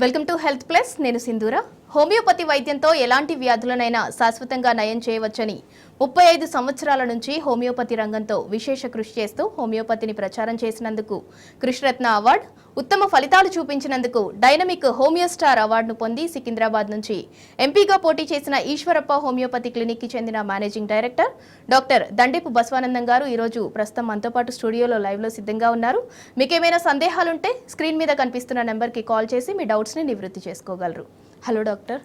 Welcome to health plus. నేను సింధూర. Homeopathy వైద్యంతో ఎలాంటి వ్యాధులనైనా శాశ్వతంగా నయం చేయవచ్చని 35 సంవత్సరాల నుంచి హోమియోపతి రంగంతో విశేష కృషి చేస్తూ హోమియోపతిని ప్రచారం చేసినందుకు కృష్ణరత్న అవార్డు, ఉత్తమ ఫలితాలు చూపించినందుకు డైనమిక్ హోమియో స్టార్ అవార్డును పొంది సికింద్రాబాద్ నుంచి ఎంపీగా పోటీ చేసిన ఈశ్వరప్ప హోమియోపతి క్లినిక్కి చెందిన మేనేజింగ్ డైరెక్టర్ డాక్టర్ దండేపు బసవానందం గారు ఈరోజు ప్రస్తుతం మనతో పాటు స్టూడియోలో లైవ్లో సిద్ధంగా ఉన్నారు. మీకేమైనా సందేహాలుంటే స్క్రీన్ మీద కనిపిస్తున్న నెంబర్కి కాల్ చేసి మీ డౌట్స్ని నివృత్తి చేసుకోగలరు. Hello doctor.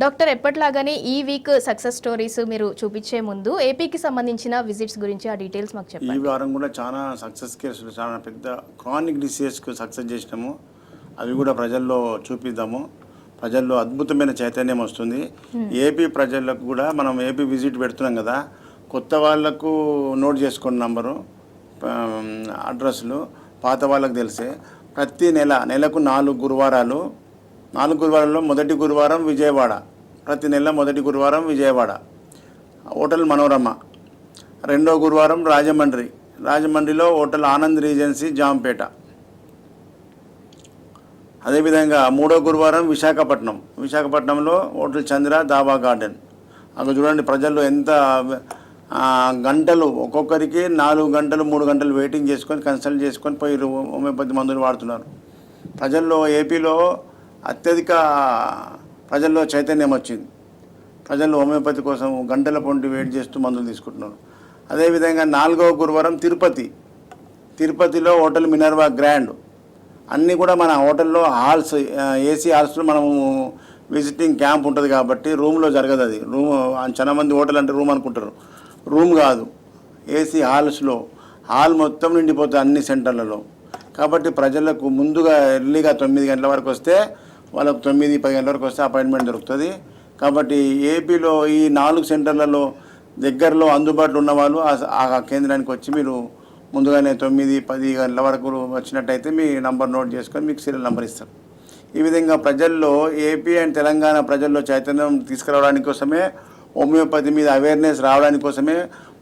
డాక్టర్, ఎప్పటిలాగానే ఈ వీక్ సక్సెస్ స్టోరీస్ మీరు చూపించే ముందు ఏపీకి సంబంధించిన విజిట్స్ గురించి ఆ డీటెయిల్స్ మాకు చెప్పండి. ఈ వారం కూడా చాలా సక్సెస్ కేసులు, చాలా పెద్ద క్రానిక్ డిసీజెస్కు సక్సెస్ చేసినాము. అవి కూడా ప్రజల్లో చూపిద్దాము. ప్రజల్లో అద్భుతమైన చైతన్యం వస్తుంది. ఏపీ ప్రజలకు కూడా మనం ఏపీ విజిట్ పెడుతున్నాం కదా, కొత్త వాళ్ళకు నోట్ చేసుకున్న నంబరు, అడ్రస్లు పాత వాళ్ళకు తెలిసే ప్రతి నెలకు 4 గురువారాలు, 4 గురువారాల్లో మొదటి గురువారం విజయవాడ, ప్రతి నెల మొదటి గురువారం విజయవాడ హోటల్ మనోరమ, రెండో గురువారం రాజమండ్రిలో హోటల్ ఆనంద్ రీజెన్సీ జాంపేట, అదేవిధంగా మూడో గురువారం విశాఖపట్నంలో హోటల్ చంద్ర దాబా గార్డెన్. అక్కడ చూడండి ప్రజల్లో ఎంత గంటలు, ఒక్కొక్కరికి 4 గంటలు 3 గంటలు వెయిటింగ్ చేసుకొని కన్సల్ట్ చేసుకొని పోయి హోమియోపతి మందులు వాడుతున్నారు. ప్రజల్లో ఏపీలో అత్యధిక ప్రజల్లో చైతన్యం వచ్చింది. ప్రజలు హోమియోపతి కోసం గంటల పొంటి వెయిట్ చేస్తూ మందులు తీసుకుంటున్నారు. అదేవిధంగా 4వ గురువారం తిరుపతిలో హోటల్ మినర్వా గ్రాండ్. అన్నీ కూడా మన హోటల్లో హాల్స్, ఏసీ హాల్స్లో మనము విజిటింగ్ క్యాంప్ ఉంటుంది కాబట్టి రూమ్లో జరగదు. అది రూమ్ చాలా మంది హోటల్ అంటే రూమ్ అనుకుంటారు. రూమ్ కాదు, ఏసీ హాల్స్లో. హాల్ మొత్తం నిండిపోతుంది అన్ని సెంటర్లలో. కాబట్టి ప్రజలకు ముందుగా ఎర్లీగా 9 గంటల వరకు వస్తే వాళ్ళకు 9-10 గంటల వరకు వస్తే అపాయింట్మెంట్ దొరుకుతుంది. కాబట్టి ఏపీలో ఈ 4 సెంటర్లలో దగ్గరలో అందుబాటులో ఉన్న వాళ్ళు ఆ కేంద్రానికి వచ్చి మీరు ముందుగానే 9-10 గంటల వరకు వచ్చినట్టయితే మీ నంబర్ నోట్ చేసుకొని మీకు సీరియల్ నెంబర్ ఇస్తారు. ఈ విధంగా ప్రజల్లో, ఏపీ అండ్ తెలంగాణ ప్రజల్లో చైతన్యం తీసుకురావడానికి కోసమే, హోమియోపతి మీద అవేర్నెస్ రావడానికి కోసమే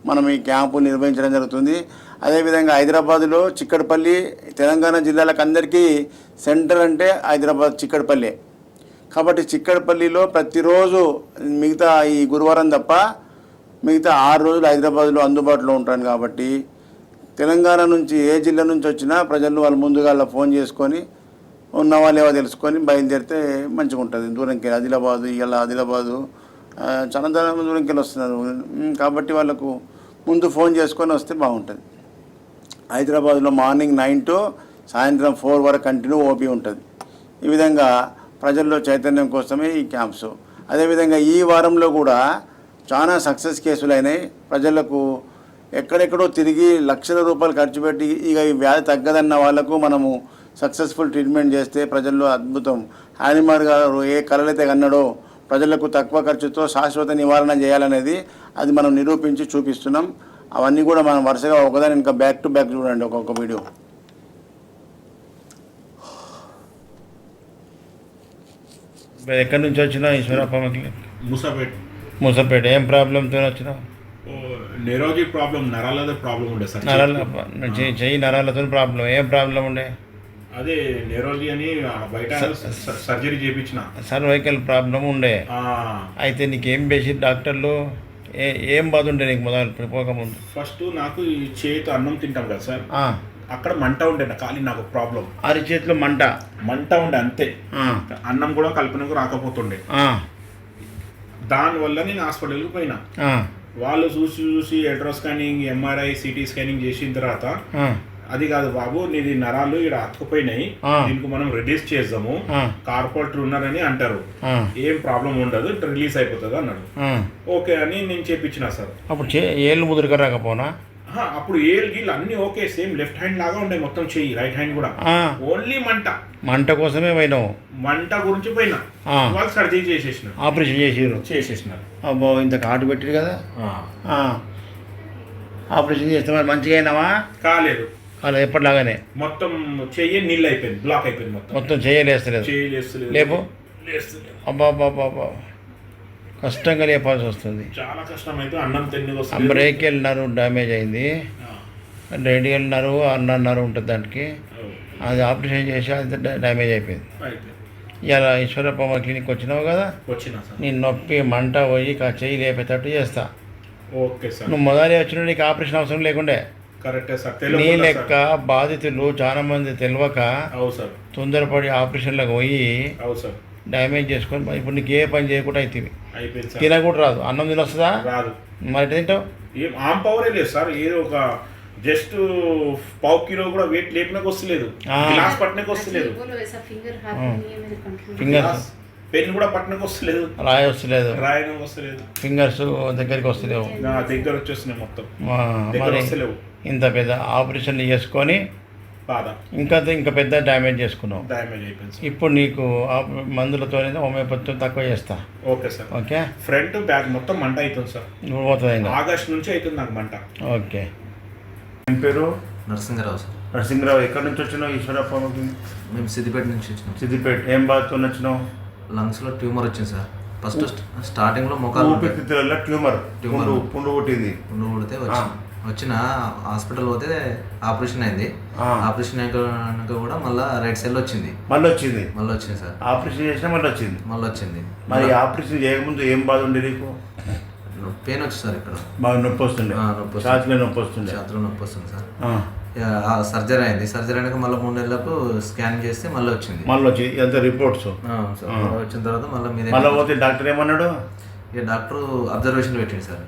మనం ఈ క్యాంపు నిర్వహించడం జరుగుతుంది. అదేవిధంగా హైదరాబాదులో చిక్కడపల్లి, తెలంగాణ జిల్లాలకు అందరికీ సెంటర్ అంటే హైదరాబాద్ చిక్కడపల్లి. కాబట్టి చిక్కడపల్లిలో ప్రతిరోజు మిగతా ఈ గురువారం తప్ప మిగతా 6 రోజులు హైదరాబాద్లో అందుబాటులో ఉంటాను. కాబట్టి తెలంగాణ నుంచి ఏ జిల్లా నుంచి వచ్చినా ప్రజలు వాళ్ళు ముందుగా ఫోన్ చేసుకొని ఉన్న వాళ్ళు ఏవో తెలుసుకొని బయలుదేరితే మంచిగా ఉంటుంది. దూరంకి ఆదిలాబాదు చాలా దూరంకి వెళ్ళి వస్తున్నారు కాబట్టి వాళ్ళకు ముందు ఫోన్ చేసుకొని వస్తే బాగుంటుంది. హైదరాబాద్లో మార్నింగ్ 9 to సాయంత్రం 4 వరకు కంటిన్యూ ఓపీ ఉంటుంది. ఈ విధంగా ప్రజల్లో చైతన్యం కోసమే ఈ క్యాంప్స్. అదేవిధంగా ఈ వారంలో కూడా చాలా సక్సెస్ కేసులు అయినాయి. ప్రజలకు ఎక్కడెక్కడో తిరిగి లక్షల రూపాయలు ఖర్చు పెట్టి ఇక ఈ వ్యాధి తగ్గదన్న వాళ్ళకు మనము సక్సెస్ఫుల్ ట్రీట్మెంట్ చేస్తే ప్రజల్లో అద్భుతం. హానిమార్ గారు ఏ కలలైతే కన్నాడో ప్రజలకు తక్కువ ఖర్చుతో శాశ్వత నివారణ చేయాలనేది అది మనం నిరూపించి చూపిస్తున్నాం. అవన్నీ కూడా మనం వరుసగా ఒకదాని ఇంకా బ్యాక్ టు బ్యాక్ చూడండి ఒక్కొక్క వీడియో. ఎక్కడి నుంచి వచ్చినా ఈశ్వరప్ప? మూసపేట. ఏం ప్రాబ్లంతో వచ్చినా? నెరోజీ ప్రాబ్లం, నరాలతో ప్రాబ్లం ఉండే సార్. చెయ్యి నరాలతో ప్రాబ్లం. ఏం ప్రాబ్లం ఉండే? అదే నెరోజీ అని బయట సర్జరీ చేయించిన. సర్వైకల్ ప్రాబ్లం ఉండే. అయితే నీకేం చేసి డాక్టర్లు ఏం బాధ ఉండే నీకు మొదలు పోకముందు? ఫస్ట్ నాకు ఈ చేతితో అన్నం తింటాం కదా సార్, అక్కడ మంట ఉండే ఖాళీ నాకు ప్రాబ్లం. అరిచేతిలో మంట ఉండే అంతే. అన్నం కూడా కల్పనకు రాకపోతుండే. దానివల్ల నేను హాస్పిటల్కి పోయినా. వాళ్ళు చూసి Eltra scanning, MRI, city scanning చేసిన తర్వాత అది కాదు బాబు, నీది నరాలు ఇక్కడ అతుకుపోయినాయి, దీనికి మనం రిడ్యూస్ చేద్దాము, కార్పొరేటర్ ఉన్నారని అంటారు, ఏం ప్రాబ్లం ఉండదు, రిలీజ్ అయిపోతుంది అన్నాడు. ఓకే అని నేను చేపించిన సార్. అప్పుడు ఏళ్ళు ముదురుగా రాకపోనా? అప్పుడు ఏళ్ళు గీళ్ళు అన్ని ఓకే, సేమ్ లెఫ్ట్ హ్యాండ్ లాగా ఉండే మొత్తం చెయ్యి, రైట్ హ్యాండ్ కూడా. ఓన్లీ మంట కోసమే పోయినావు. మంట గురించి పోయినా. వాళ్ళు సర్జరీ చేసేసినారు, ఆపరేషన్ చేసేసినారు. అబ్బో, ఇంత కాటు పెట్టారు కదా. ఆపరేషన్ చేస్తే మరి మంచిగా అయినావా? కాలేదు. అలా ఎప్పటిలాగానే మొత్తం చెయ్యి నీళ్ళు అయిపోయింది, బ్లాక్ అయిపోయింది మొత్తం. చేయలేస్తలేదు. లేపు. అబ్బా కష్టంగా లేపాల్సి వస్తుంది. చాలా కష్టం. అయితే అన్నం తిని బ్రేక్ వెళ్ళినారు, డ్యామేజ్ అయింది. రేడియల్ నర్వ్, అన్నర్ నర్వ్ ఉంటుంది దానికి. అది ఆపరేషన్ చేసి అది డ్యామేజ్ అయిపోయింది. అయిపోయింది. ఇలా ఈశ్వరప్ప క్లినిక్ వచ్చినావు కదా, వచ్చినా సార్. నీ నొప్పి మంట పోయి చెయ్యి లేపేటట్టు చేస్తా. Okay sir. నువ్వు మొదలు వచ్చిన నీకు ఆపరేషన్ అవసరం లేకుండే. కరెక్టే సార్. నీ తెలియకుండా లెక్క బాధితులు చాలా మంది తెలియక సార్. అవు సార్. తొందరపడి ఆపరేషన్లకు పోయి అవు సార్. డ్యామేజ్ చేసుకొని ఇప్పుడు నీకు ఏ పని చేయకుండా అవుతుంది. అయిపోయింది సార్. తినకూడా రాదు. అన్నం తినొస్తుందా? రాదు. మరి ఎట్ట తింటావు? ఏం ఆమ్ పవరే లేదు సార్. ఏదో ఒక జస్ట్ పావు కిలో కూడా వెయిట్ లేపినకు వస్తలేదు, గ్లాస్ పట్టనకు వస్తలేదు, ఫింగర్స్ పెన్ కూడా పట్టనకు వస్తలేదు, రాయి వస్తలేదు, రాయనకు వస్తలేదు, ఫింగర్స్ దగ్గరికి వస్తలేవు, నా దగ్గర వచ్చేస్తున్నాయి మొత్తం. దగ్గర మరి వస్తలేవు. ఇంత పెద్ద ఆపరేషన్లు చేసుకొని బాధ ఇంకా పెద్ద డ్యామేజ్ చేసుకున్నావు. డ్యామేజ్ అయిపోయింది సార్. ఇప్పుడు నీకు మందులతో హోమియోపతితో తక్కువ చేస్తా. Okay sir. Okay. Front back మొత్తం మంట అవుతుంది సార్. ఇప్పుడు పోతుంది ఇంకా. ఆగస్ట్ నుంచి అవుతుంది నాకు మంట. ఓకే. ఏం పేరు? నరసింహరావు సార్. నరసింహరావు. ఎక్కడి నుంచి వచ్చినావు ఈశ్వరప్పకి? మేము సిద్దిపేట నుంచి వచ్చినాం. సిద్దిపేట. ఏం బాధతో వచ్చినావు? లంగ్స్లో ట్యూమర్ వచ్చింది సార్. ఫస్ట్ స్టార్టింగ్లో మొక్కలు ఊపిరితిత్తులలో ట్యూమర్ పుండు పుట్టింది. పుండు పుడితే వచ్చిన హాస్పిటల్ పోతే ఆపరేషన్ అయింది. ఆపరేషన్ అయినాక కూడా మళ్ళీ రైట్ సైడ్ వచ్చింది. మళ్ళీ వచ్చింది సార్. ఆపరేషన్ చేసినా మళ్ళీ వచ్చింది. మరి ఆపరేషన్ చేయకముందు ఏం బాధ ఉండే నీకు? పెయిన్ వచ్చింది సార్. ఇక్కడ బాగా నొప్పి వస్తుండే. ఛాతీలో నొప్పి వస్తుంది సార్. సర్జరీ అయింది. సర్జరీ అయినాక మళ్ళీ 3 నెలలకు స్కాన్ చేస్తే మళ్ళీ వచ్చింది. ఎంత రిపోర్ట్స్ వచ్చిన తర్వాత మళ్ళీ పోతే డాక్టర్ ఏమన్నాడు? ఇక డాక్టర్ అబ్జర్వేషన్ పెట్టింది సార్.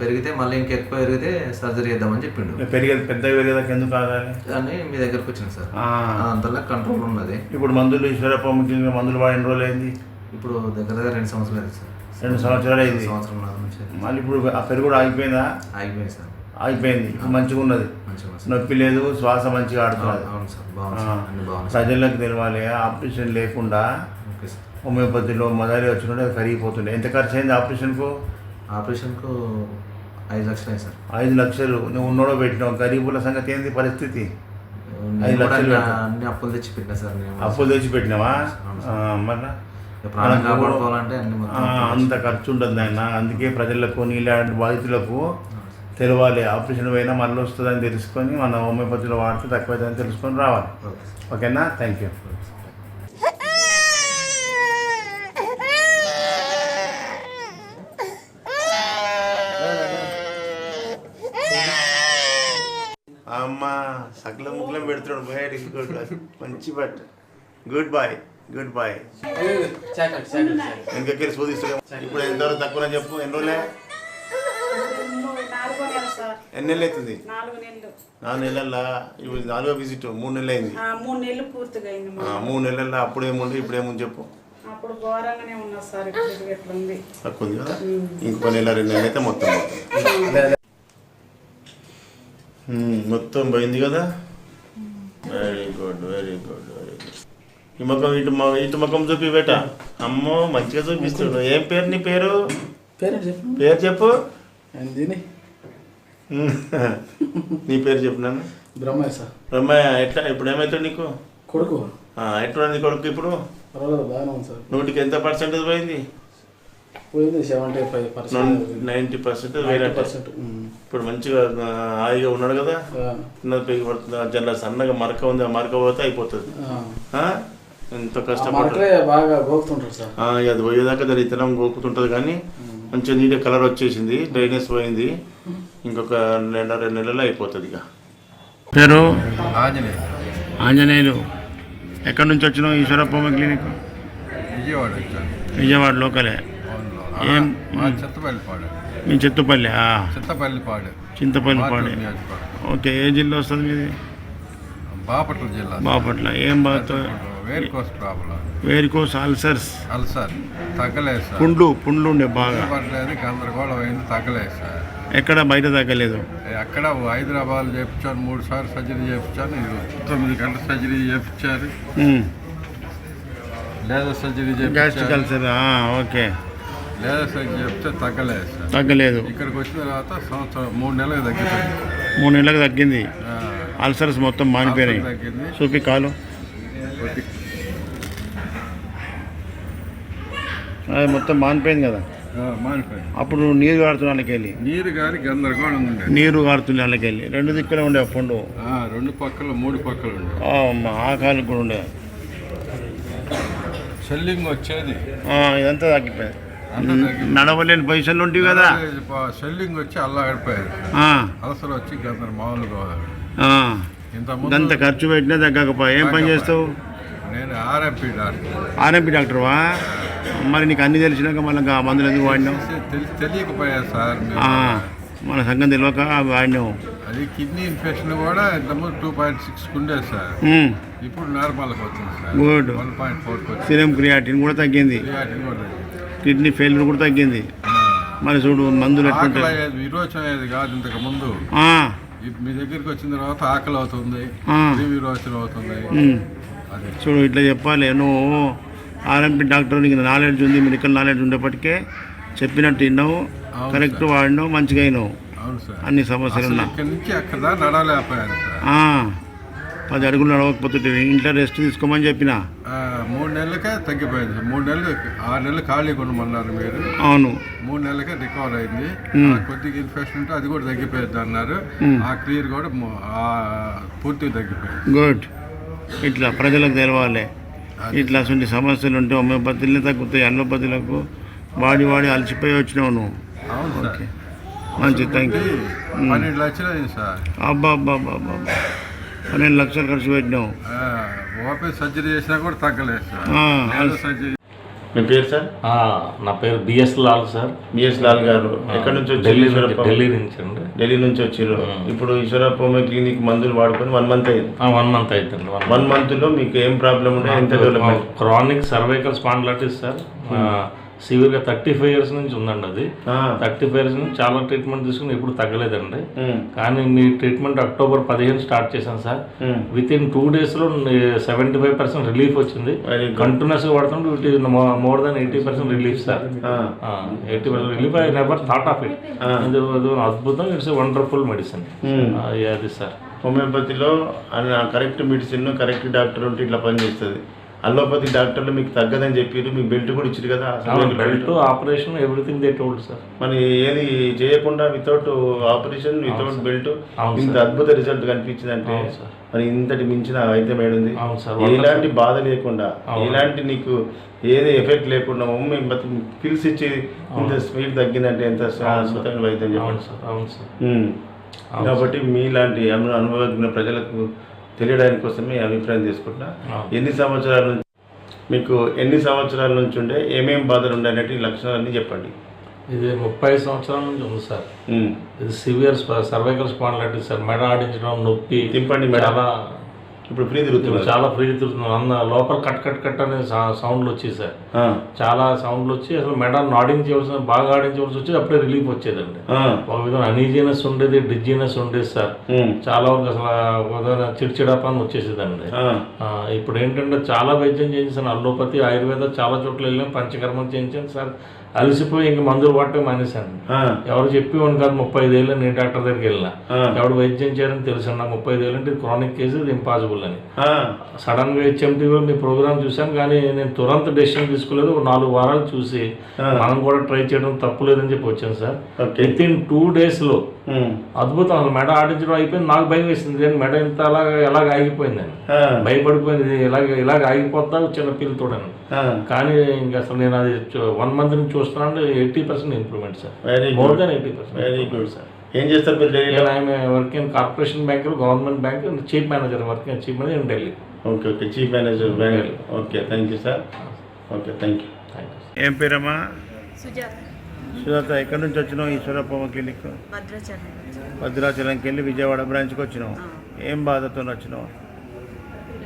పెరిగితే మళ్ళీ ఇంకెక్కువ పెరిగితే సర్జరీ చేద్దామని చెప్పిండు. పెద్దగా పెరిగేదాకా ఎందుకు ఆగాలి అని మీ దగ్గరకు వచ్చింది సార్. అంతలా కంట్రోల్ ఉన్నది. ఇప్పుడు మందులు ఈశ్వరప్ప మందులు వాడిన రోజులు అయింది. ఇప్పుడు దగ్గర 2 సంవత్సరాలు అయింది సార్. 2 సంవత్సరాలు అయింది. సంవత్సరం నుంచి మళ్ళీ ఇప్పుడు ఆ పెరుగు కూడా ఆగిపోయిందా? ఆగిపోయింది సార్. ఆగిపోయింది. మంచిగా ఉన్నది. నొప్పి లేదు. శ్వాస మంచిగా ఆడుతున్నది. అవును సార్. బాగుంది. ప్రజలకు తెలవాలి ఆపరేషన్ లేకుండా హోమియోపతిలో మొదలు వచ్చినట్టు అది కరిగిపోతుండే. ఎంత ఖర్చు అయింది ఆపరేషన్కు? 5 లక్షలు అయింది సార్. 5 లక్షలు నువ్వు ఉన్నోడో పెట్టినావు. గరీబుల సంగతి ఏంది పరిస్థితి? 5 లక్షలు అన్ని అప్పులు తెచ్చి పెట్టినా సార్. అప్పులు తెచ్చి పెట్టినావా? మళ్ళీ కాపాడుకోవాలంటే అంత ఖర్చు ఉంటుంది ఆయన. అందుకే ప్రజలకు నీలాంటి బాధితులకు తెలవాలి. ఆపరేషన్ పోయినా మళ్ళీ వస్తుందని తెలుసుకొని మన హోమియోపతిలో వాడితే తక్కువ అవుతుందని తెలుసుకొని రావాలి. ఓకేనా? Thank you. అమ్మ సకల ముగ్గులం పెడుతున్నాడు. Very good. మంచి బట్ గుడ్ బాయ్. ఇంకెక్కడి శోధిస్తాడు. ఇప్పుడు ఎంతవరకు తక్కువ చెప్పు. ఎన్ని రోజులే? ఎన్ని నెలలు అవుతుంది? 4 నెలల్లో ఇప్పుడు 4వ విజిట్. 3 నెలలు అయింది. 3 నెలలు పూర్తిగా అయింది. 3 నెలల్లో అప్పుడు ఏముంది ఇప్పుడు ఏముంది చెప్పు. అప్పుడు ఘోరంగానే ఉన్నా సార్. ఇప్పుడు ఎట్లుంది? తక్కువ ఉంది కదా. ఇంకో నెల 2 నెలలు అయితే మొత్తం పోయింది కదా. Very good. ఈ ముఖం ఇటు ముఖం చూపి బేట. అమ్మో మంచిగా చూపిస్తాడు. ఏం పేరు నీ పేరు? పేరు చెప్పు. నీ పేరు చెప్పు. నన్ను బ్రహ్మయ్య సార్. బ్రహ్మయ్య. ఎట్లా ఇప్పుడు ఏమవుతాడు నీకు? కొడుకు. ఎట్లా నీ కొడుకు ఇప్పుడు? బాగానే ఉంది సార్. 100కి ఎంత పర్సెంటేజ్ పోయింది? 75%. 90%. ఇప్పుడు మంచిగా హాయిగా ఉన్నాడు కదా. చిన్నది పెరిగి పడుతుంది. జల్ల సన్నగా మరక ఉంది. ఆ మరక పోతే అయిపోతుంది. ఎంతో కష్టపడుతుంది. బాగా గోకుతుంటారు సార్. అది పోయేదాకా దాని ఇతరం గోకుతుంటుంది. కానీ మంచిగా నీట్గా కలర్ వచ్చేసింది. డ్రైనెస్ పోయింది. ఇంకొక 2 నెలలు అయిపోతుంది. ఇక పేరు ఆంజనేయులు. ఎక్కడి నుంచి వచ్చినావు? ఈశ్వరప్ప క్లినిక్. విజయవాడ లోకలే. ఏం? మీ చింతపల్లిపాడు. ఓకే. ఏ జిల్లా వస్తుంది మీది? బాపట్ల జిల్లా. బాపట్ల. ఏం బాధతో? వేరికోస్ అల్సర్ తగ్గలేదు సార్. పుండ్లు ఉండే బాగా పడలేదు. గందరగోళం అయింది. తగ్గలేదు సార్. ఎక్కడ బయట తగ్గలేదు? ఎక్కడ హైదరాబాద్ చేయించాను. 3 సార్లు సర్జరీ చేయించాను. 9 గంటల సర్జరీ చేయించారు. Laser surgery gastric ulcer. Okay. Laser surgery చెప్తే తగ్గలేదు. ఇక్కడికి వచ్చిన తర్వాత 3 నెలలకు తగ్గింది. 3 నెలలకు తగ్గింది. అల్సర్స్ మొత్తం మానిపోయినాయి. చూపి కాలు. అది మొత్తం మానిపోయింది కదా. మానిపోయింది. అప్పుడు నీరు కారుతున్న వాళ్ళకెళ్ళి నీరు గారి గందరగోళం ఉండే. నీరు కారుతున్న వాళ్ళకెళ్ళి 2 దిక్కులు ఉండే పండు 2 పక్కల 3 పక్కలు ఉండే. ఆ కాలు కూడా ఉండే. సెల్లింగ్ వచ్చేది ఇదంతా తగ్గిపోయింది. నడవలేని పొజిషన్లు ఉంటాయి కదా. సెల్లింగ్ వచ్చి అల్లాడిపోయారు. అలసలు వచ్చి గందర మామూలుగా ఇంతకుముందు అంత ఖర్చు పెట్టినా తగ్గకపోయా. ఏం పని చేస్తావు? నేను ఆర్ఎంపీ డాక్టర్. ఆర్ఎంపీ డాక్టర్వా? మరి నీకు అన్ని తెలిసినాక మళ్ళీ మందులు ఎందుకు వాడినావు? తెలియకపోయా సార్, మన సంగతి తెలియక వాడినావు. అది కిడ్నీ ఇన్ఫెక్షన్ కూడా ఇంతకుముందు 2.6 ఉండేది సార్. ఇప్పుడు నార్మల్కి వచ్చింది సార్. గుడ్. 1.4 సీరం క్రియాటిన్ కూడా తగ్గింది. కిడ్నీ ఫెయిల్యూర్ కూడా తగ్గింది. మరి చూడు మందులు ఎట్లుంటాయి. విరోచన అయ్యేది కాదు ఇంతకు ముందు. మీ దగ్గరికి వచ్చిన తర్వాత ఆకలి అవుతుంది, విరోచన అవుతుంది. చూడు ఇట్లా చెప్పాలి. నువ్వు ఆర్ఎంపీ డాక్టర్, నీకు నాలెడ్జ్ ఉంది, మెడికల్ నాలెడ్జ్ ఉండేప్పటికే చెప్పినట్టు విన్నావు, కరెక్ట్ వాడినావు, మంచిగా అయినావు. అవును సార్. అన్ని సమస్యలు ఉన్నా ఇక్కడి నుంచి అక్కడ నడవలేకపోయాను సార్. 10 అడుగులు నడవకపోతుంటే ఇంట్లో రెస్ట్ తీసుకోమని చెప్పిన. 3 నెలలకే తగ్గిపోయింది. 3 నెలలు 6 నెలలు ఖాళీ కొనమన్నారు మీరు. అవును. 3 నెలలకే రికవర్ అయింది. కొద్దిగా ఇన్ఫెక్షన్ ఉంటే అది కూడా తగ్గిపోయింది అన్నారు. ఆ క్లియర్ కూడా పూర్తిగా తగ్గిపోయింది. గుడ్. ఇట్లా ప్రజలకు తెలవాలి. ఇట్లా అటువంటి సమస్యలు ఉంటే హోమియోపతిలే తగ్గుతాయి. అల్లోపతిలకు వాడి అలసిపోయి వచ్చినావు నువ్వు. అవును సార్. మంచి థ్యాంక్ యూ. 12 లక్షలు అయింది సార్. అబ్బా 12 లక్షలు ఖర్చు పెట్టినావు. ఓపెన్ సర్జరీ చేసినా కూడా తగ్గలేదు సార్. సర్జరీ. మీ పేరు సార్? నా పేరు BS Lal sir. BS Lal గారు ఎక్కడి నుంచి వచ్చారు? ఢిల్లీ నుంచి అండి. ఢిల్లీ నుంచి వచ్చారు. ఇప్పుడు ఈశ్వరప్ప హోమియో క్లినిక్ మందులు వాడుకొని 1 మంత్ అయింది. 1 మంత్ అవుతుంది. 1 మంత్లో మీకు ఏం ప్రాబ్లం ఉండే? ఎంత development? Chronic cervical spondylitis sir. సివియర్గా 35 ఇయర్స్ నుంచి ఉందండి. అది 35 ఇయర్స్ నుంచి చాలా ట్రీట్మెంట్ తీసుకుని ఎప్పుడు తగ్గలేదండి. కానీ మీ ట్రీట్మెంట్ అక్టోబర్ 15 స్టార్ట్ చేశాను సార్. విత్ ఇన్ 2 డేస్లో 75% రిలీఫ్ వచ్చింది. కంటిన్యూస్గా వాడుతుంటే it is more than 80% relief sir. 80% relief. I never thought of it. అద్భుతం. It's wonderful medicine. అది సార్. హోమియోపతిలో కరెక్ట్ మెడిసిన్, కరెక్ట్ డాక్టర్ ఉంటే ఇట్లా పనిచేస్తుంది. అల్లోపతి డాక్టర్లు మీకు తగ్గదని చెప్పారు. మీకు బెల్ట్ కూడా ఇచ్చారు కదా. Belt, operation, everything they told sir. మరి ఏది చేయకుండా వితౌట్ ఆపరేషన్, వితౌట్ బెల్ట్ ఇంత అద్భుత రిజల్ట్ కనిపించింది అంటే మరి ఇంతటి మించిన వైద్యం ఏడుంది. ఎలాంటి బాధ లేకుండా, ఎలాంటి నీకు ఏది ఎఫెక్ట్ లేకుండా హోమియోపతి పిల్స్ ఇచ్చి ఇంత స్పీడ్ తగ్గిందంటే ఎంత అద్భుతమైన వైద్యం చెప్పండి. కాబట్టి మీలాంటి అనుభవజ్ఞ ప్రజలకు తెలియడానికి కోసమే అభిప్రాయం తీసుకుంటున్నా. ఎన్ని సంవత్సరాల నుంచి ఉండే ఏమేమి బాధలు ఉండే అనేటి లక్షణాలన్నీ చెప్పండి. ఇది 30 సంవత్సరాల నుంచి ఉంది సార్. ఇది సివియర్ సర్వైకల్ స్పాండిలైటిస్ సార్. మెడ ఆడించడం, నొప్పి, తిప్పండి. చాలా ఇప్పుడు ఫ్రీ తిరుగుతుంది. చాలా ఫ్రీ తిరుగుతుంది. లోపల కట్ అనే సౌండ్లు వచ్చేది సార్. చాలా సౌండ్లు వచ్చి అసలు మెడ ఆడించవలసిన, బాగా ఆడించవలసి వచ్చి అప్పుడే రిలీఫ్ వచ్చేదండి. ఒక విధంగా అనీజినెస్ ఉండేది, డిజినెస్ ఉండేది సార్. చాలా వరకు అసలు చిడిచిడపని వచ్చేసేదండి. ఇప్పుడు ఏంటంటే చాలా వైద్యం చేయించాను. అల్లోపతి, ఆయుర్వేద చాలా చోట్ల వెళ్ళాం, పంచకర్మం చేయించాను సార్. అలసిపోయి ఇంక మందులు వాడటం మానేశాను. ఎవరు చెప్పేవాడిని కాదు. 35 ఏళ్ళు నేను డాక్టర్ దగ్గరికి వెళ్ళినా. ఎవడు వైద్యం చేయాలని తెలుసు నాకు. 35 ఏళ్ళు అంటే క్రానిక్ కేసు, ఇది ఇంపాసిబుల్ అని. సడన్ గా హెచ్ఎంటీవీలో మీ ప్రోగ్రామ్ చూశాను, కానీ నేను తురంత డెసిషన్ తీసుకోలేదు. 4 వారాలు చూసి మనం కూడా ట్రై చేయడం తప్పు లేదని చెప్పి వచ్చాను సార్. విత్ ఇన్ 2 డేస్లో అద్భుతం. అసలు మెడ ఆడించడం అయిపోయింది. నాకు భయం వేసింది. నేను మెడ ఇంత ఎలాగ ఆగిపోయిందని భయపడిపోయింది. ఇలాగ ఆగిపోతా చిన్న పిల్లతోడని. కానీ ఇంకా అసలు నేను అది 1 మంత్ నుంచి చూస్తున్నాను. 80% improvement sir. More than 80%. Very good sir. ఏం చేస్తారు మీరు? Work in corporation bank, government bank, chief manager. Working chief manager in Delhi. Okay. Chief manager bank. Okay. Thank you sir. Okay. Thank you. ఏం పేరమ్మా? సుజాత. ఎక్కడి నుంచి వచ్చినావు? ఈశ్వరప్ప క్లినిక్ భద్రాచలంకి వెళ్ళి విజయవాడ బ్రాంచ్కి వచ్చినావు. ఏం బాధతో వచ్చినావు?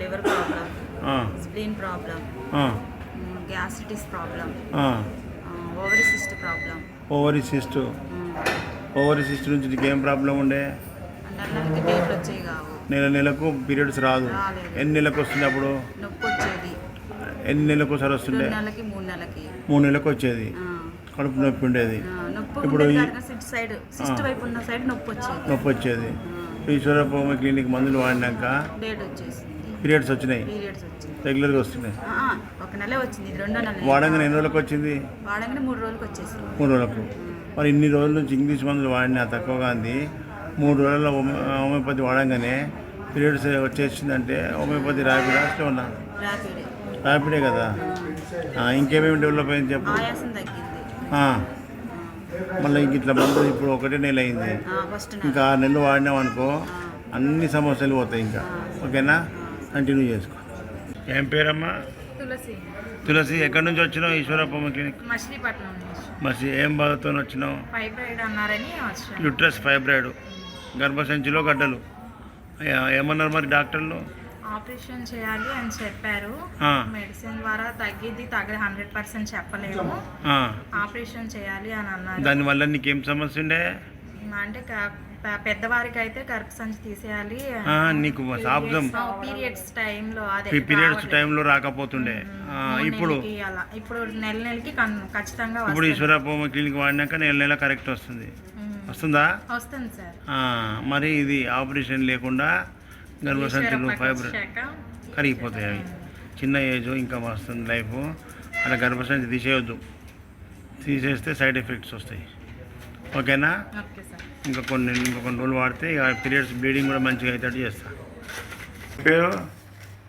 Liver problem, spleen problem, gastritis problem, ovary cyst problem. Ovary cyst నుంచి నీకు ఏం ప్రాబ్లం ఉండే? డేట్లు వచ్చేవి కావు. నెలకు పీరియడ్స్ రాదు. ఎన్ని నెలలకు వస్తుంది అప్పుడు? నొప్పి వచ్చేది. ఎన్ని నెలలకు ఒకసారి వస్తుండే? 2 నెలలకి 3 నెలలకి. 3 నెలలకు వచ్చేది. కడుపు నొప్పి ఉండేది. ఇప్పుడు సిస్ట్ వైపు ఉన్న సైడ్ నొప్పి వచ్చేది. ఈశ్వరప్ప క్లినిక్ మందులు వాడినాక డేట్ వచ్చేసింది. పీరియడ్స్ వచ్చినాయి పీరియడ్స్ వచ్చింది. రెగ్యులర్గా వస్తున్నాయి. ఒక నెలే వచ్చింది, ఇది 2వ నెల. వాడంగానే ఎన్ని రోజులకు వచ్చింది? వాడంగానే 3 రోజులకు వచ్చేసి. 3 రోజులకు. మరి ఇన్ని రోజుల నుంచి ఇంగ్లీష్ మందులు వాడినా తక్కువగా అంది, 3 రోజుల్లో హోమియోపతి వాడంగానే పీరియడ్స్ వచ్చేసిందంటే హోమియోపతి ర్యాపిడా అసలు ఉన్నా? ర్యాపిడే కదా. ఇంకేమేమి డెవలప్ అయింది చెప్పు. ఆయాసం తగ్గింది. మళ్ళీ ఇంక ఇట్లా మందులు ఇప్పుడు 1 నెల అయింది, ఇంకా 6 నెలలు వాడినాం అనుకో అన్ని సమస్యలు పోతాయి ఇంకా. ఓకేనా, కంటిన్యూ చేసుకో. ఏం పేరమ్మా? తులసి. తులసి, ఎక్కడి నుంచి వచ్చినావు? ఈశ్వరప్పమ్మ క్లినిక్. మచిలీపట్నం నుంచి. మరి ఏం బాధతో వచ్చినావు? ఫైబ్రాయిడ్ అన్నారని వచ్చాను. యూట్రస్ ఫైబ్రాయిడ్, గర్భసంచిలో గడ్డలు. ఏమన్నారు మరి డాక్టర్లు? ఆపరేషన్ చేయాలి అని చెప్పారు. మెడిసిన్ ద్వారా తగ్గిద్ది 100% చెప్పలేము. ఆపరేషన్ చేయాలి అని అన్నారు. దానివల్ల నీకేం సమస్య ఉండే? అంటే పెద్దవారికి అయితే గర్భసంచి తీసేయాలి. నీకు శాబ్దం పీరియడ్స్ టైంలో, అదే పీరియడ్స్ టైంలో రాకపోతుండే. ఇప్పుడు నెలకి ఖచ్చితంగా ఇప్పుడు ఈశ్వరప్పమ్మ క్లినిక్ వాడినాక నెల కరెక్ట్ వస్తుంది. వస్తుందా? వస్తుంది సార్. మరి ఇది ఆపరేషన్ లేకుండా గర్భసంచులు ఫైబ్రాయిడ్ కరిగిపోతాయి. అవి చిన్న ఏజ్, ఇంకా వస్తుంది లైఫ్. అలా గర్భసంచి తీసేయొద్దు, తీసేస్తే సైడ్ ఎఫెక్ట్స్ వస్తాయి. ఓకేనా? ఇంకా కొన్ని రోజులు వాడితే ఇక పీరియడ్స్ బ్లీడింగ్ కూడా మంచిగా అవుతాడు చేస్తా. పేరు?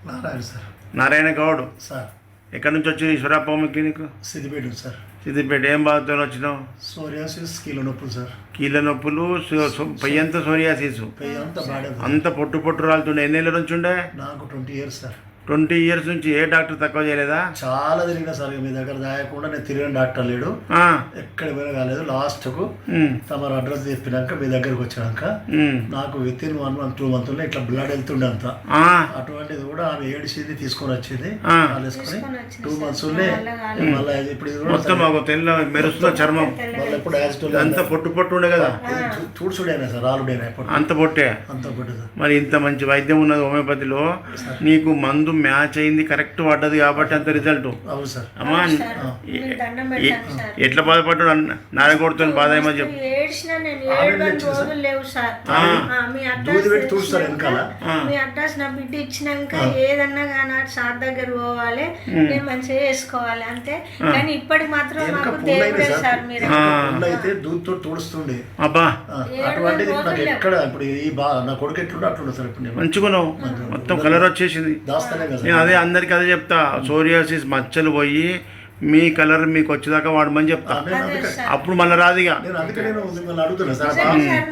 నారాయణ సార్. నారాయణ గౌడ్ సార్. ఎక్కడి నుంచి వచ్చి ఈశ్వరప్పమ్మ క్లినిక్? సిద్దిపేట సార్. సిద్దిపేట. ఏం బాధతో వచ్చినావు? సోరియాసిస్, కీళ్ళ నొప్పులు సార్. కీళ్ళ నొప్పులు, పెయ్యంత సోరియాసిస్, అంత పొట్టు రాలుతుండే. ఎన్ని నెలల నుంచి ఉండే? నాకు 20 years సార్. 20 years నుంచి ఏ డాక్టర్ తక్కువ చేయలేదా? చాలా తిరిగినా సార్, మీ దగ్గర దాయకుండా నేను తిరిగిన డాక్టర్ లేడు, ఎక్కడ పోయినా కాలేదు. లాస్ట్కు తమ అడ్రస్ చెప్పినాక మీ దగ్గరకు వచ్చినాక నాకు within 1 month 2 months ఇట్లా బ్లడ్ వెళ్తుండే అంత. అటువంటిది కూడా ఆమె ఏడిసింది, తీసుకొని వచ్చింది, వేసుకొని 2 months మళ్ళీ ఇప్పుడు మొత్తం తెల్ల మెరుస్తున్న చర్మం, మళ్ళీ ఇప్పుడు యాక్సిడెంట్ అంత పొట్టు ఉండే కదా, చూడుసుడైనా సార్, రాలుడైనా అంత పొట్టే. అంత పొట్టు సార్. మరి ఇంత మంచి వైద్యం ఉన్నది హోమియోపతిలో, నీకు మందు మ్యాచ్ అయింది, కరెక్ట్ పడ్డది కాబట్టి అంత రిజల్ట్. అవును సార్. అమ్మా ఎట్లా బాధపడ్డాడు? నారగొడుతో బాధ ఏమో చెప్పు. దూది పెట్టి చూస్తారు వెనకాల. మీ అడ్రస్ నా బిడ్డ ఇచ్చినాక ఏదన్నా కానీ సార్ దగ్గర పోవాలి, నేను మంచిగా చేసుకోవాలి అంతే. కానీ ఇప్పటికి మాత్రం మాకు దేవుడే సార్. మీరు అయితే దూదితో తుడుస్తుండే. అబ్బా అటువంటిది నాకు ఎక్కడ ఇప్పుడు ఈ నా కొడుకు ఎట్లుంటే అట్లుండే సార్. ఇప్పుడు మంచుకున్నావు, మొత్తం కలర్ వచ్చేసింది. నేను అదే అందరికి అదే చెప్తా, సోరియాసిస్ మచ్చలు పోయి మీ కలర్ మీకు వచ్చేదాకా వాడమని చెప్తా. అప్పుడు మళ్ళీ రాదు ఇక.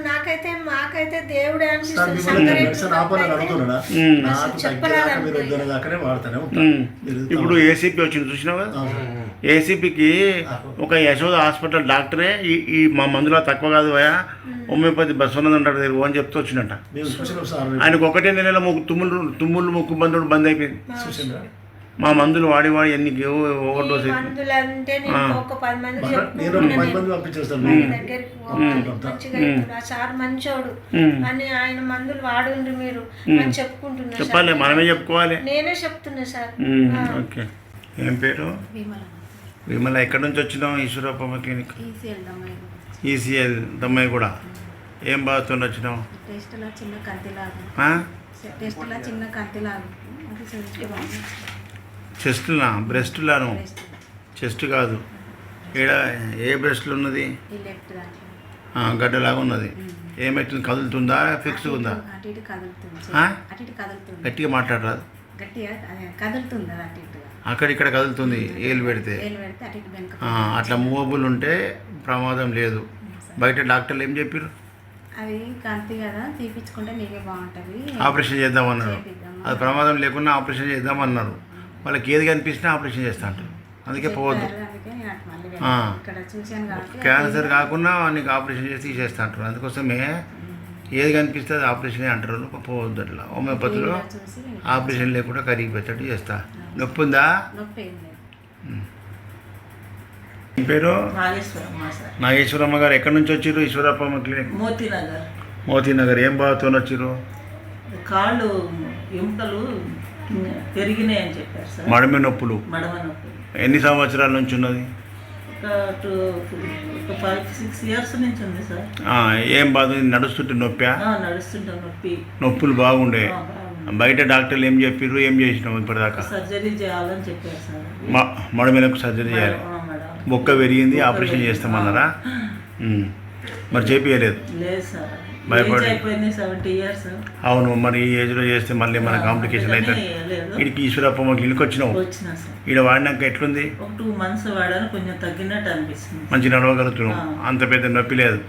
నాకైతే మాకైతే దేవుడే ఇప్పుడు ఏసీపీ వచ్చింది చూసినావు కదా, ఏసీపీకి ఒక యశోద హాస్పిటల్ డాక్టరే ఈ మా మందులో తక్కువ కాదు భయ, హోమియోపతి బస్వన్నది ఉంటాడు దగ్గర అని చెప్తూ వచ్చినట్ట. ఆయనకు 1 నెలలో తుమ్ములు ముక్కు బంధుడు బంద్ అయిపోయింది. మా మందులు వాడి ఎన్ని ఓవర్ డోస్ చెప్పాలి, మనమే చెప్పుకోవాలి. నేనే చెప్తున్నా సార్. ఓకే. ఏం పేరు? విమల. ఎక్కడి నుంచి వచ్చినావు? ఈశ్వరప్పమ్మ క్లినిక్. ఈసీఎల్ దమ్మాయి కూడా. ఏం బాధతో వచ్చినావు? చెస్ట్లా? బ్రెస్ట్లాను? చెస్ట్ కాదు, ఈడ ఏ బ్రెస్ట్లో ఉన్నది? గడ్డలాగా ఉన్నది. ఏమైతుంది? కదులుతుందా? ఫిక్స్గా ఉందా? గట్టిగా మాట్లాడరాదు. అక్కడిక్కడ కదులుతుంది ఏలు పెడితే. అట్లా మూవబుల్ ఉంటే ప్రమాదం లేదు. బయట డాక్టర్లు ఏం చెప్పారు? అవి కాంతి కదా, తీపించుకుంటే మీకే బాగుంటుంది, ఆపరేషన్ చేద్దామన్నారు. అది ప్రమాదం లేకుండా ఆపరేషన్ చేద్దామన్నారు. వాళ్ళకి ఏది కనిపిస్తున్నా ఆపరేషన్ చేస్తా అంటారు. అందుకే పోవద్దు. క్యాన్సర్ కాకుండా నీకు ఆపరేషన్ చేసి తీసేస్తా అంటారు. అందుకోసమే ఏది కనిపిస్తే అది ఆపరేషన్ అంటారు. పోవద్దు అట్లా. హోమియోపతిలో ఆపరేషన్ లేకుండా కరిగిపోయేటట్టు చేస్తా. నొప్పి ఉందా? పేరు? నాగేశ్వరమ్మ గారు. ఎక్కడి నుంచి వచ్చారు? ఈశ్వరప్పమ్మ క్లినిక్. మోతీనగర్. ఏం బాధతో వచ్చారు? కాళ్ళు ఎముకలు పెరిగినాయి అని చెప్పారు సార్. మడమ నొప్పులు. ఎన్ని సంవత్సరాల నుంచి ఉన్నది? ఒక 5-6 years నుంచి ఉంది సార్. ఏం బాధ? నడుస్తుంటే నొప్పి? నడుస్తుంటే నొప్పి. నొప్పులు బాగుండే. బయట డాక్టర్లు ఏం చెప్పారు, ఏం చేసినావు ఇప్పటిదాకా? సర్జరీ చేయాలని చెప్పారు సార్. మడమేలకు సర్జరీ చేయాలి, మేడం బొక్క పెరిగింది, ఆపరేషన్ చేస్తామన్నారా? మరి చేపియలేదు? లేదు సార్, భయపడి అయిపోయింది 70 years. అవును, మరి ఈ ఏజ్లో చేస్తే మళ్ళీ మన కాంప్లికేషన్ అవుతుంది. వీడికి ఈశ్వరప్ప మాకు ఇల్లుకి వచ్చినావు, వచ్చినా సార్. ఈడ వాడినాక ఎట్లుంది? ఒక 2 months వాడాను, కొంచెం తగ్గినట్టు అనిపిస్తుంది. మంచి నడవగలుగుతున్నాం, అంత పెద్ద నొప్పి లేదు.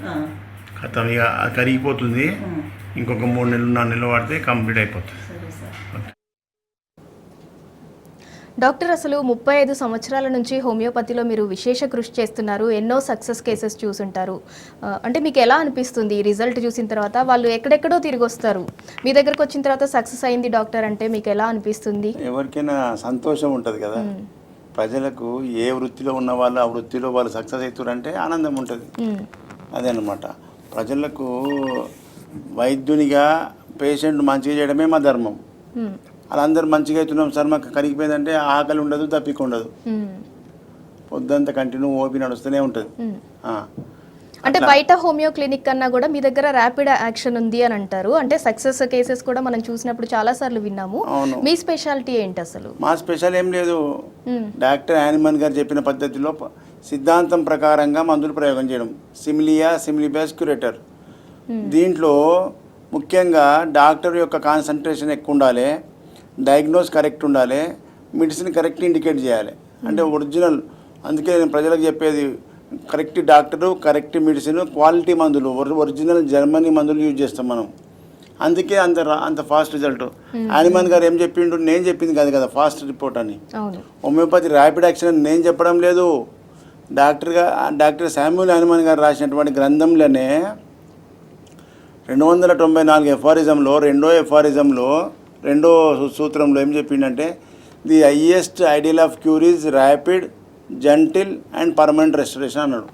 కథం ఇక కరిగిపోతుంది, ఇంకొక 3 నెలలు 4 నెలలు వాడితే కంప్లీట్ అయిపోతుంది. సరే సార్. డాక్టర్, అసలు 35 సంవత్సరాల నుంచి హోమియోపతిలో మీరు విశేష కృషి చేస్తున్నారు, ఎన్నో సక్సెస్ కేసెస్ చూసుంటారు. అంటే మీకు ఎలా అనిపిస్తుంది ఈ రిజల్ట్ చూసిన తర్వాత? వాళ్ళు ఎక్కడెక్కడో తిరిగి వస్తారు, మీ దగ్గరకు వచ్చిన తర్వాత సక్సెస్ అయింది డాక్టర్ అంటే మీకు ఎలా అనిపిస్తుంది? ఎవరికైనా సంతోషం ఉంటుంది కదా. ప్రజలకు ఏ వృత్తిలో ఉన్న వాళ్ళు ఆ వృత్తిలో వాళ్ళు సక్సెస్ అవుతారంటే ఆనందం ఉంటుంది. అదే అన్నమాట. ప్రజలకు వైద్యునిగా పేషెంట్ మంచిగా చేయడమే మా ధర్మం. అలా అందరూ మంచిగా అవుతున్నాం సార్, మాకు కరిగిపోయిందంటే ఆకలి ఉండదు, తప్పిక ఉండదు, పొద్దంతా కంటిన్యూ ఓపి నడుస్తూనే ఉంటుంది. అంటే బయట హోమియో క్లినిక్ కన్నా కూడా మీ దగ్గర ర్యాపిడ్ యాక్షన్ ఉంది అని అంటారు. అంటే సక్సెస్ కేసెస్ కూడా మనం చూసినప్పుడు చాలా సార్లు విన్నాము. మీ స్పెషాలిటీ ఏంటి అసలు? మా స్పెషల్ ఏం లేదు, డాక్టర్ యానిమన్ గారు చెప్పిన పద్ధతిలో సిద్ధాంతం ప్రకారంగా మందులు ప్రయోగం చేయడం. Similia సిమిలిబేస్ curator. దీంట్లో ముఖ్యంగా డాక్టర్ యొక్క కాన్సన్ట్రేషన్ ఎక్కువ ఉండాలి, డయాగ్నోస్ కరెక్ట్ ఉండాలి, మెడిసిన్ కరెక్ట్ ఇండికేట్ చేయాలి. అంటే ఒరిజినల్, అందుకే నేను ప్రజలకు చెప్పేది correct doctor, correct medicine, quality మందులు, ఒరిజినల్ జర్మనీ మందులు యూజ్ చేస్తాం మనం. అందుకే అంత ఫాస్ట్ రిజల్ట్. యానిమన్ గారు ఏం చెప్పిండు, నేను చెప్పింది కాదు కదా ఫాస్ట్ రిపోర్ట్ అని. హోమియోపతి ర్యాపిడ్ యాక్షన్ అని నేను చెప్పడం లేదు, డాక్టర్ శామ్యూల్ యానిమన్ గారు రాసినటువంటి గ్రంథంలోనే 294 ఎఫారిజంలో రెండో సూత్రంలో ఏం చెప్పిండంటే, the highest ideal of cure is rapid, gentle and permanent restoration అన్నాడు.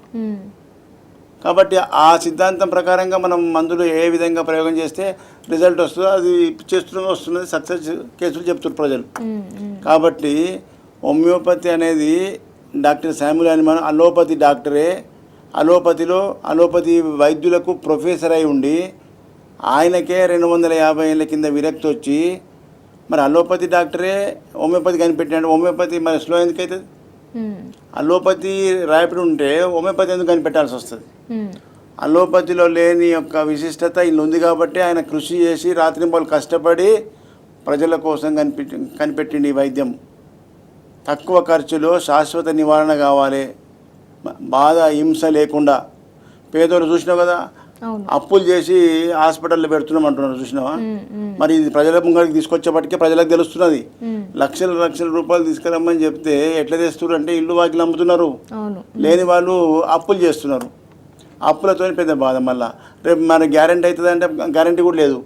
కాబట్టి ఆ సిద్ధాంతం ప్రకారంగా మనం మందులు ఏ విధంగా ప్రయోగం చేస్తే రిజల్ట్ వస్తుందో అది వస్తున్నది సక్సెస్ కేసులు చెప్తున్నారు ప్రజలు. కాబట్టి హోమియోపతి అనేది డాక్టర్ శామ్యూల్ యానిమన్ అలోపతి డాక్టరే, అలోపతి వైద్యులకు ప్రొఫెసర్ అయి ఉండి ఆయనకే 250 ఏళ్ళ కింద విరక్తి వచ్చి మరి అలోపతి డాక్టరే హోమియోపతి కనిపెట్టాడు. హోమియోపతి మరి స్లో ఎందుకు అవుతుంది? అలోపతి ర్యాపిడ్ ఉంటే హోమియోపతి ఎందుకు కనిపెట్టాల్సి వస్తుంది? అలోపతిలో లేని యొక్క విశిష్టత ఇల్లు ఉంది కాబట్టి ఆయన కృషి చేసి రాత్రింబోలు కష్టపడి ప్రజల కోసం కనిపెట్టింది ఈ వైద్యం. తక్కువ ఖర్చులో శాశ్వత నివారణ కావాలి, బాధ హింస లేకుండా. పేదోళ్ళు చూసినావు కదా, అప్పులు చేసి హాస్పిటల్లో పెడుతున్నాం అంటున్నారు, చూసినావా? మరి ఇది ప్రజల ముంగడికి తీసుకొచ్చేపటికే ప్రజలకు తెలుస్తున్నది. లక్షల రూపాయలు తీసుకురమ్మని చెప్తే ఎట్లా తెస్తున్నారు అంటే ఇల్లు వాకిలు అమ్ముతున్నారు, లేని వాళ్ళు అప్పులు చేస్తున్నారు. అప్పులతో పెద్ద బాధ. మళ్ళీ రేపు మన గ్యారంటీ అవుతుంది అంటే గ్యారంటీ కూడా లేదు.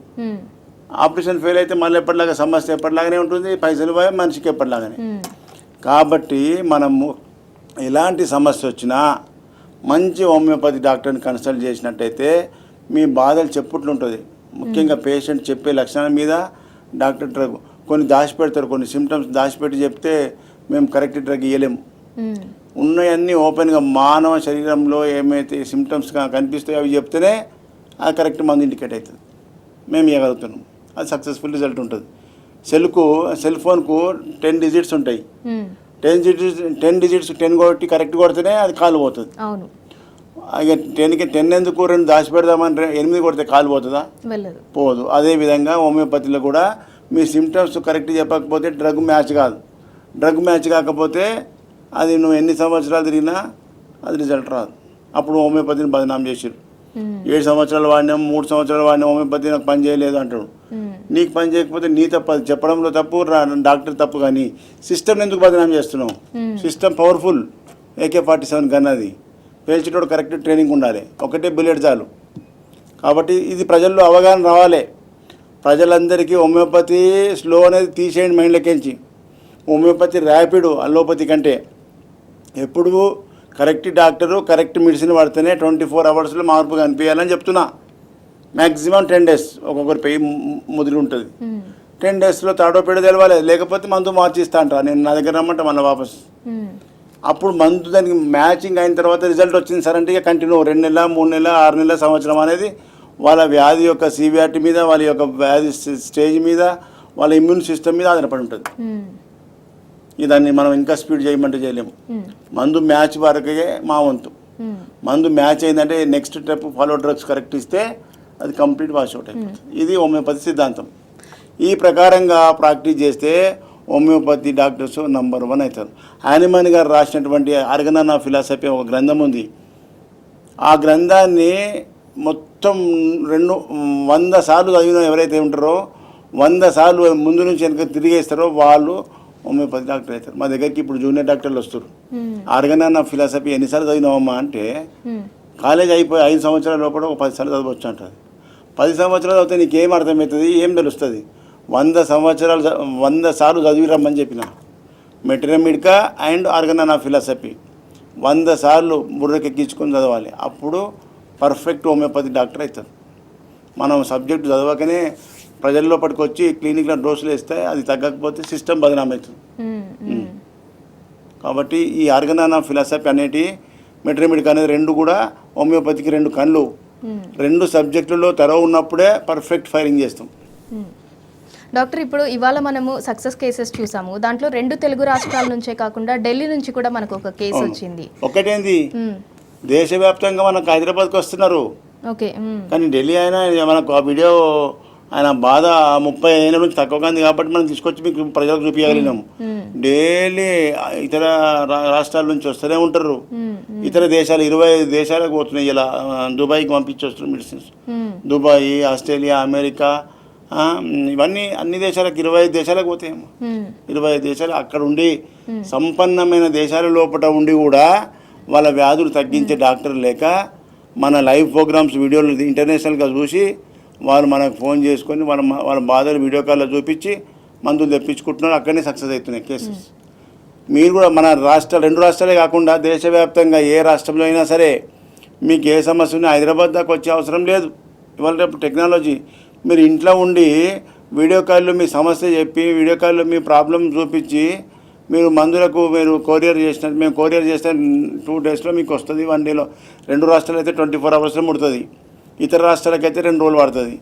ఆపరేషన్ ఫెయిల్ అయితే మళ్ళీ ఎప్పటిలాగా సమస్య ఎప్పటిలాగానే ఉంటుంది, పైసలు పోయి మనిషికి ఎప్పటిలాగానే. కాబట్టి మనము ఎలాంటి సమస్య వచ్చినా మంచి హోమియోపతి డాక్టర్ని కన్సల్ట్ చేసినట్టయితే మీ బాధలు చెప్పుట్లుంటుంది. ముఖ్యంగా పేషెంట్ చెప్పే లక్షణాల మీద డాక్టర్ డ్రగ్ కొన్ని దాచిపెడతారు, కొన్ని సిమ్టమ్స్ దాచిపెట్టి చెప్తే మేము కరెక్ట్ డ్రగ్ ఇవ్వలేము. ఉన్నవన్నీ ఓపెన్గా మానవ శరీరంలో ఏమైతే సిమ్టమ్స్ కనిపిస్తాయో అవి చెప్తేనే అది కరెక్ట్ మందు ఇండికేట్ అవుతుంది, మేము ఇవ్వగలుగుతున్నాం. అది సక్సెస్ఫుల్ రిజల్ట్ ఉంటుంది. సెల్ ఫోన్కు 10 డిజిట్స్ ఉంటాయి. 10 డిజిట్స్ 10 కొట్టి కరెక్ట్ కొడితేనే అది కాలు పోతుంది. ఇక 10కి 10 ఎందుకు 2 దాచి పెడదామని 8 కొడితే కాలు పోతుందా? పోదు. అదేవిధంగా హోమియోపతిలో కూడా మీ సిమ్టమ్స్ కరెక్ట్ చెప్పకపోతే డ్రగ్ మ్యాచ్ కాదు. డ్రగ్ మ్యాచ్ కాకపోతే అది నువ్వు ఎన్ని సంవత్సరాలు తిరిగినా అది రిజల్ట్ రాదు. అప్పుడు హోమియోపతిని బదనాం చేసారు. 7 సంవత్సరాలు వాడినాం, 3 సంవత్సరాలు వాడినాం, హోమియోపతి నాకు పని చేయలేదు అంటాడు. నీకు పని చేయకపోతే నీ తప్పు, అది చెప్పడంలో తప్పు, డాక్టర్ తప్పు. కానీ సిస్టమ్ ఎందుకు బదనాం చేస్తున్నావు? సిస్టమ్ పవర్ఫుల్, AK-47 గన్, అది పేల్చేటోడు కరెక్ట్ ట్రైనింగ్ ఉండాలి, ఒకటే బుల్లెట్ చాలు. కాబట్టి ఇది ప్రజల్లో అవగాహన రావాలి. ప్రజలందరికీ హోమియోపతి స్లో అనేది తీసేయండి మైండ్లోకించి. హోమియోపతి ర్యాపిడ్ అలోపతి కంటే ఎప్పుడు కరెక్ట్ డాక్టరు కరెక్ట్ మెడిసిన్ వాడితేనే 24 అవర్స్లో మార్పు కనిపించాలని చెప్తున్నా. మ్యాక్సిమం 10 days ఒక్కొక్కరి పెయి ముదిరి ఉంటుంది. 10 daysలో తాడో పేడో తెలవాలి, లేకపోతే మందు మార్చిస్తా అంటారు. నేను నా దగ్గర రమ్మంటా మళ్ళీ వాపస్. అప్పుడు మందు దానికి మ్యాచింగ్ అయిన తర్వాత రిజల్ట్ వచ్చింది సార్ అంటే ఇక కంటిన్యూ 2 నెలలు, 3 నెలలు, 6 నెలల, సంవత్సరం అనేది వాళ్ళ వ్యాధి యొక్క సివియారిటీ మీద, వాళ్ళ యొక్క వ్యాధి స్టేజ్ మీద, వాళ్ళ ఇమ్యూన్ సిస్టమ్ మీద ఆధారపడి ఉంటుంది. దాన్ని మనం ఇంకా స్పీడ్ చేయమంటే చేయలేము. మందు మ్యాచ్ వరకే మా వంతు. మందు మ్యాచ్ అయిందంటే next step follow drugs correct ఇస్తే అది కంప్లీట్ వాష్అవుట్ అయిపోతుంది. ఇది హోమియోపతి సిద్ధాంతం. ఈ ప్రకారంగా ప్రాక్టీస్ చేస్తే హోమియోపతి డాక్టర్స్ నంబర్ 1 అవుతారు. హనుమాన్ గారు రాసినటువంటి ఆర్గనన్ ఆఫ్ ఫిలాసఫీ ఒక గ్రంథం ఉంది. ఆ గ్రంథాన్ని మొత్తం 100 సార్లు చదివిన ఎవరైతే ఉంటారో 100 సార్లు ముందు నుంచి వెనక తిరిగేస్తారో వాళ్ళు హోమియోపతి డాక్టర్ అవుతారు. మా దగ్గరికి ఇప్పుడు జూనియర్ డాక్టర్లు వస్తారు. ఆర్గనన్ ఆఫ్ ఫిలాసఫీ ఎన్నిసార్లు చదివినామమ్మా అంటే కాలేజ్ అయిపోయి 5 సంవత్సరాల లోపల ఒక 10 సార్లు చదవచ్చు అంటారు. 10 సంవత్సరాలు చదివితే నీకేం అర్థమవుతుంది, ఏం తెలుస్తుంది? 100 సార్లు చదివి రమ్మని చెప్పిన మెటరమిడ్కా అండ్ ఆర్గనన్ ఆఫ్ ఫిలాసఫీ 100 సార్లు బుర్రకెక్కించుకొని చదవాలి. అప్పుడు పర్ఫెక్ట్ హోమియోపతి డాక్టర్ అవుతారు. మనం సబ్జెక్టు చదవకనే ప్రజల్లో పట్టుకొచ్చి క్లినిక్లో డోసులు వేస్తే అది తగ్గకపోతే సిస్టమ్ బదనామవుతుంది. కాబట్టి ఈ ఆర్గనన్ ఆఫ్ ఫిలాసఫీ అనేటి మెటరమిడ్కా అనేది 2 కూడా హోమియోపతికి 2 కళ్ళు. 2 సబ్జెక్టులలో తెరవ ఉన్నప్పుడే పర్ఫెక్ట్ ఫైరింగ్ చేస్తాం. డాక్టర్, ఇప్పుడు ఇవాళ మనము సక్సెస్ కేసెస్ చూసాము. దాంట్లో 2 తెలుగు రాష్ట్రాల నుంచే కాకుండా ఢిల్లీ నుంచి కూడా మనకు ఒక కేసు వచ్చింది. ఒకటేంది, దేశవ్యాప్తంగా మనకు హైదరాబాద్కి వస్తున్నారు. ఓకే. కానీ ఢిల్లీ అయినా మనకు ఆ వీడియో ఆయన బాధ 30 ఏళ్ళ నుంచి తక్కువగా ఉంది కాబట్టి మనం తీసుకొచ్చి మీకు ప్రజలకు చూపించగలిగినాం. డైలీ ఇతర రాష్ట్రాల నుంచి వస్తూనే ఉంటారు. ఇతర దేశాలు 25 దేశాలకు పోతున్నాయి. ఇలా దుబాయ్కి పంపించి వస్తున్నారు మెడిసిన్స్. దుబాయ్, ఆస్ట్రేలియా, అమెరికా, ఇవన్నీ అన్ని దేశాలకు 25 దేశాలకు పోతాయేమో. 25 దేశాలు అక్కడ ఉండి సంపన్నమైన దేశాల లోపల ఉండి కూడా వాళ్ళ వ్యాధులు తగ్గించే డాక్టర్లు లేక మన లైవ్ ప్రోగ్రామ్స్ వీడియోలు ఇంటర్నేషనల్గా చూసి వాళ్ళు మనకు ఫోన్ చేసుకొని వాళ్ళ బాధలు వీడియో కాల్లో చూపించి మందులు తెప్పించుకుంటున్నారు. అక్కడనే సక్సెస్ అవుతున్నాయి కేసెస్. మీరు కూడా మన 2 రాష్ట్రాలే కాకుండా దేశవ్యాప్తంగా ఏ రాష్ట్రంలో అయినా సరే మీకు ఏ సమస్య ఉన్నా హైదరాబాద్ దాకా వచ్చే అవసరం లేదు. ఇవాళ రేపు టెక్నాలజీ, మీరు ఇంట్లో ఉండి వీడియో కాల్లో మీ సమస్య చెప్పి వీడియో కాల్లో మీ ప్రాబ్లం చూపించి మీరు మందులకు మీరు కొరియర్ చేసినట్టు మేము కొరియర్ చేస్తే 2 డేస్లో మీకు వస్తుంది. 1 డేలో. 2 రాష్ట్రాలు అయితే 24 అవర్స్లో ముడుతుంది. ఇతర రాష్ట్రాలకైతే 2 రోజులు పడుతుంది.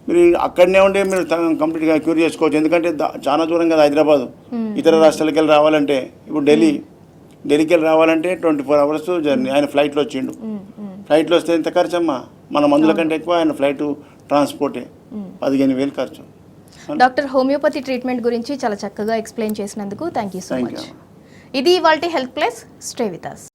మీరు అక్కడనే ఉండి మీరు కంప్లీట్గా క్యూర్ చేసుకోవచ్చు. ఎందుకంటే చాలా దూరం కదా హైదరాబాద్. ఇతర రాష్ట్రాలకి వెళ్ళి రావాలంటే ఇప్పుడు ఢిల్లీకి వెళ్ళి రావాలంటే 24 అవర్స్ జర్నీ. ఆయన ఫ్లైట్లో వచ్చిండు. ఫ్లైట్లో వస్తే ఎంత ఖర్చు అమ్మా? మన మందుల కంటే ఎక్కువ ఆయన ఫ్లైట్ ట్రాన్స్పోర్టే 15,000 ఖర్చు. డాక్టర్, హోమియోపతి ట్రీట్మెంట్ గురించి చాలా చక్కగా ఎక్స్ప్లెయిన్ చేసినందుకు థ్యాంక్ యూ సో మచ్. ఇది ఇవాల్టి health plus. Stay with us.